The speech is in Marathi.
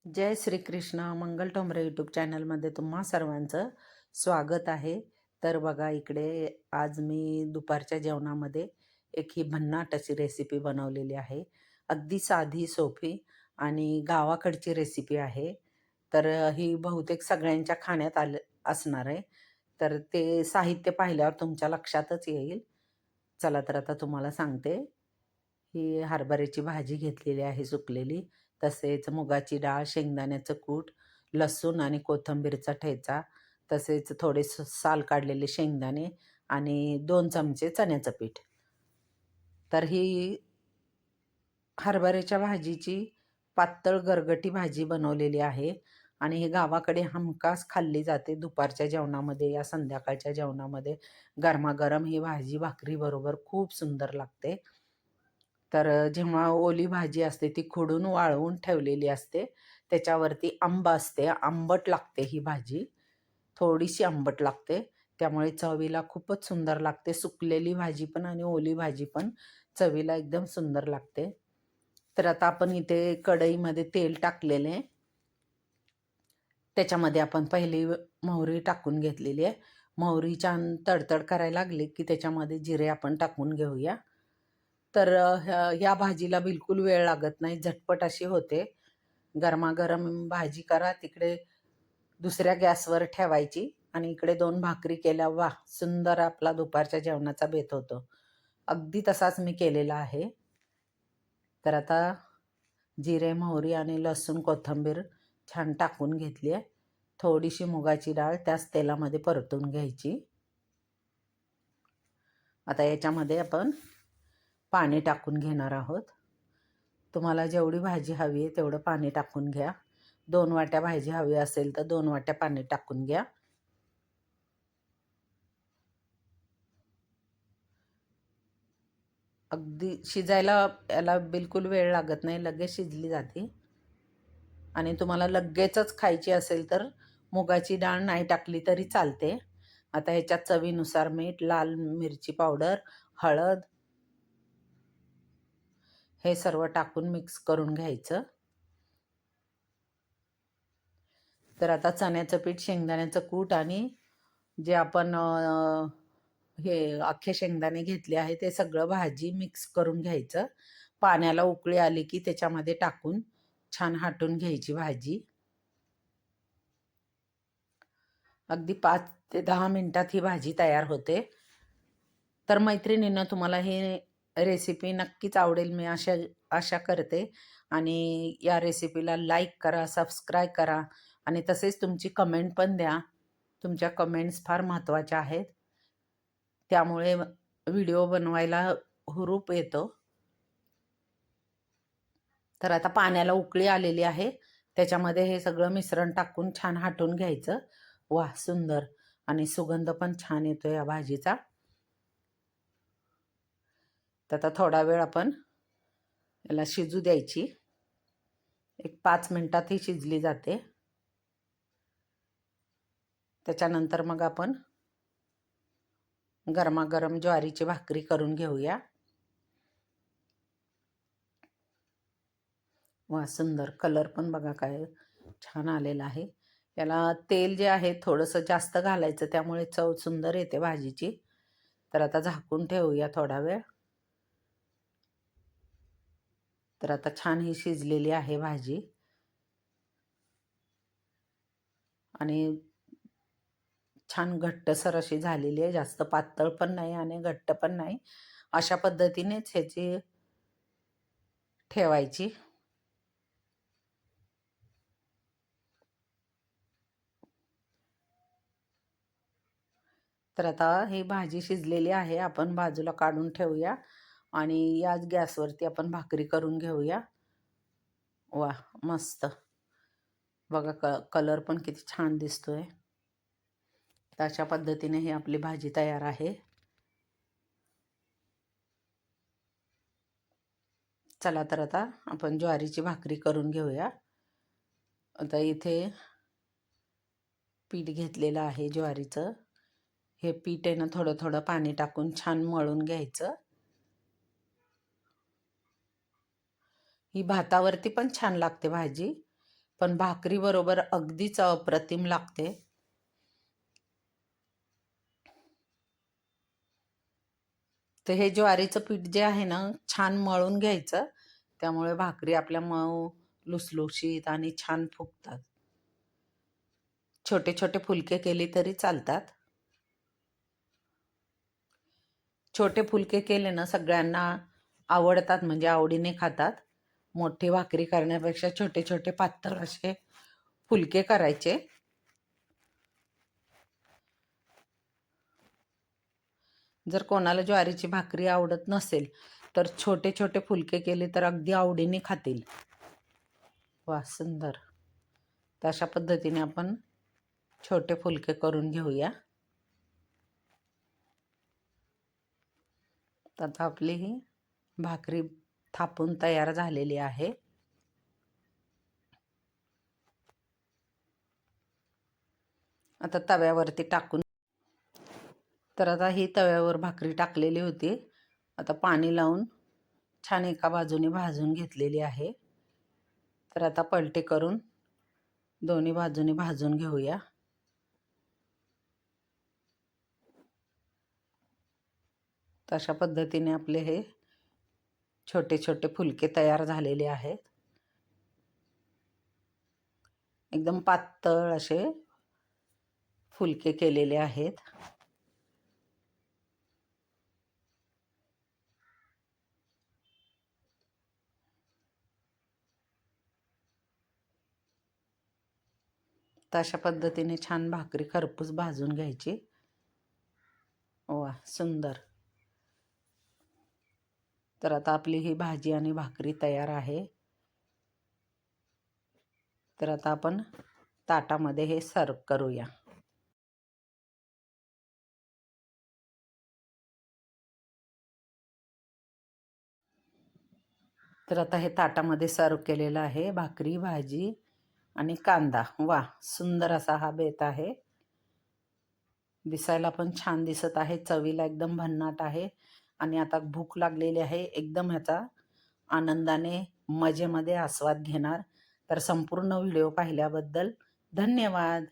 जय श्री कृष्ण. मंगल ठोंबरे यूट्यूब चॅनलमध्ये तुम्हा सर्वांचं स्वागत आहे. तर बघा, इकडे आज मी दुपारच्या जेवणामध्ये एक ही भन्नाट अशी रेसिपी बनवलेली आहे. अगदी साधी सोपी आणि गावाकडची रेसिपी आहे. तर ही बहुतेक सगळ्यांच्या खाण्यात असणार आहे. तर ते साहित्य पाहिल्यावर तुमच्या लक्षातच येईल. चला तर आता तुम्हाला सांगते. ही हरभऱ्याची भाजी घेतलेली आहे सुकलेली, तसेच मुगाची डाळ, शेंगदाण्याचं कूट, लसूण आणि कोथिंबीरचा ठेचा, तसेच थोडे साल काढलेले शेंगदाणे आणि 2 चमचे चण्याचं पीठ. तर ही हरभऱ्याच्या भाजीची पातळ गरगटी भाजी बनवलेली आहे आणि ही गावाकडे हमखास खाल्ली जाते दुपारच्या जेवणामध्ये या संध्याकाळच्या जेवणामध्ये. गरमागरम ही भाजी भाकरीबरोबर खूप सुंदर लागते. तर जेव्हा ओली भाजी असते ती खुडून वाळवून ठेवलेली असते. त्याच्यावरती आंबा असते. आंबट लागते ही भाजी. थोडीशी आंबट लागते. त्यामुळे चवीला खूपच सुंदर लागते. सुकलेली भाजी पण आणि ओली भाजी पण चवीला एकदम सुंदर लागते. तर आता आपण इथे कढईमध्ये तेल टाकलेले. त्याच्यामध्ये आपण पहिली मोहरी टाकून घेतलेली आहे. मोहरी छान तडतड करायला लागली की त्याच्यामध्ये जिरे आपण टाकून घेऊया. तर ह्या भाजीला बिलकुल वेळ लागत नाही, झटपट अशी होते. गरमागरम भाजी करा, तिकडे दुसऱ्या गॅसवर ठेवायची आणि इकडे 2 भाकरी केल्या, वाह! सुंदर आपला दुपारच्या जेवणाचा बेत होतो. अगदी तसाच मी केलेला आहे. तर आता जिरे, मोहरी आणि लसूण, कोथिंबीर छान टाकून घेतली आहे. थोडीशी मुगाची डाळ त्याच तेलामध्ये परतून घ्यायची. आता याच्यामध्ये आपण पाणी टाकून घेणार आहोत. तुम्हाला जेवढी भाजी हवी आहे तेवढं पाणी टाकून घ्या. 2 वाट्या भाजी हवी असेल तर 2 वाट्या पाणी टाकून घ्या. अगदी शिजायला याला बिलकुल वेळ लागत नाही, लगेच शिजली जाते. आणि तुम्हाला लगेचच खायची असेल तर मुगाची डाळ नाही टाकली तरी चालते. आता ह्याच्यात चवीनुसार मीठ, लाल मिरची पावडर, हळद हे सर्व टाकून मिक्स करून घ्यायचं. तर आता चण्याचं पीठ, शेंगदाण्याचं कूट आणि जे आपण हे अख्खे शेंगदाणे घेतले आहे ते सगळं भाजी मिक्स करून घ्यायचं. पाण्याला उकळी आली की त्याच्यामध्ये टाकून छान हाटून घ्यायची भाजी. अगदी 5 ते 10 मिनिटात ही भाजी तयार होते. तर मैत्रिणींनो, तुम्हाला ही रेसिपी नक्कीच आवडेल मी आशा करते. आणि या रेसिपीला लाईक करा, सबस्क्राईब करा आणि तसेच तुमची कमेंट पण द्या. तुमच्या कमेंट्स फार महत्त्वाच्या आहेत. त्यामुळे व्हिडिओ बनवायला हुरूप येतो. तर आता पाण्याला उकळी आलेली आहे. त्याच्यामध्ये हे सगळं मिश्रण टाकून छान हाटून घ्यायचं. वाह! सुंदर आणि सुगंध पण छान येतो या भाजीचा. तर आता थोडा वेळ आपण याला शिजू द्यायची. एक 5 मिनिटात ही शिजली जाते. त्याच्यानंतर मग आपण गरमागरम ज्वारीची भाकरी करून घेऊया. वा, सुंदर कलर पण बघा काय छान आलेला आहे. याला तेल जे आहे थोडंसं जास्त घालायचं, त्यामुळे चव सुंदर येते भाजीची. तर आता झाकून ठेवूया थोडा वेळ. तर आता छान ही शिजलेली आहे भाजी आणि छान घट्टसर अशी झालेली आहे. जास्त पातळ पण नाही आणि घट्ट पण नाही. अशा पद्धतीनेच ह्याची ठेवायची. तर आता ही भाजी शिजलेली आहे, आपण बाजूला काढून ठेवूया आणि याच गॅसवरती आपण भाकरी करून घेऊया. वाह! मस्त बघा, कलर पण किती छान दिसतोय. तर अशा पद्धतीने ही आपली भाजी तयार आहे. चला तर आता आपण ज्वारीची भाकरी करून घेऊया. आता इथे पीठ घेतलेलं आहे ज्वारीचं. हे पीठ आहे ना, थोडं थोडं पाणी टाकून छान मळून घ्यायचं. ही भातावरती पण छान लागते भाजी, पण भाकरी बरोबर अगदीच अप्रतिम लागते. तर हे ज्वारीचं पीठ जे आहे ना, छान मळून घ्यायचं. त्यामुळे भाकरी आपल्या मऊ, लुसलुशीत आणि छान फुगतात. छोटे छोटे फुलके केली तरी चालतात. छोटे फुलके केले ना सगळ्यांना आवडतात, म्हणजे आवडीने खातात. मोठी भाकरी करण्यापेक्षा छोटे छोटे पातळ असे फुलके करायचे. जर कोणाला ज्वारीची भाकरी आवडत नसेल तर छोटे छोटे फुलके केले तर अगदी आवडीने खातील. वा, सुंदर. तर अशा पद्धतीने आपण छोटे फुलके करून घेऊया. आता आपली ही भाकरी थापून तयार झालेली आहे. आता तव्यावरती टाकून, तर आता ही तव्यावर भाकरी टाकलेली होती. आता पाणी लावून छान एका बाजूने भाजून घेतलेली आहे. तर आता पलटे करून दोन्ही बाजूने भाजून घेऊया. तशा पद्धतीने आपले हे छोटे छोटे फुलके तयार झालेले आहेत. एकदम पातळ असे फुलके केलेले आहेत. तर अशा पद्धतीने छान भाकरी खरपूस भाजून घ्यायची. वा, सुंदर. तर आता आपली ही भाजी आणि भाकरी तयार आहे. तर आता आपण ताटामध्ये हे सर्व करूया. तर आता हे ताटामध्ये सर्व केलेलं आहे. भाकरी, भाजी आणि कांदा. वा, सुंदर असा हा बेत आहे. दिसायला पण छान दिसत आहे, चवीला एकदम भन्नाट आहे. आणि आता भूक लागलेली आहे, एकदम ह्याचा आनंदाने मजेमध्ये आस्वाद घेणार. तर संपूर्ण व्हिडिओ पाहिल्याबद्दल धन्यवाद.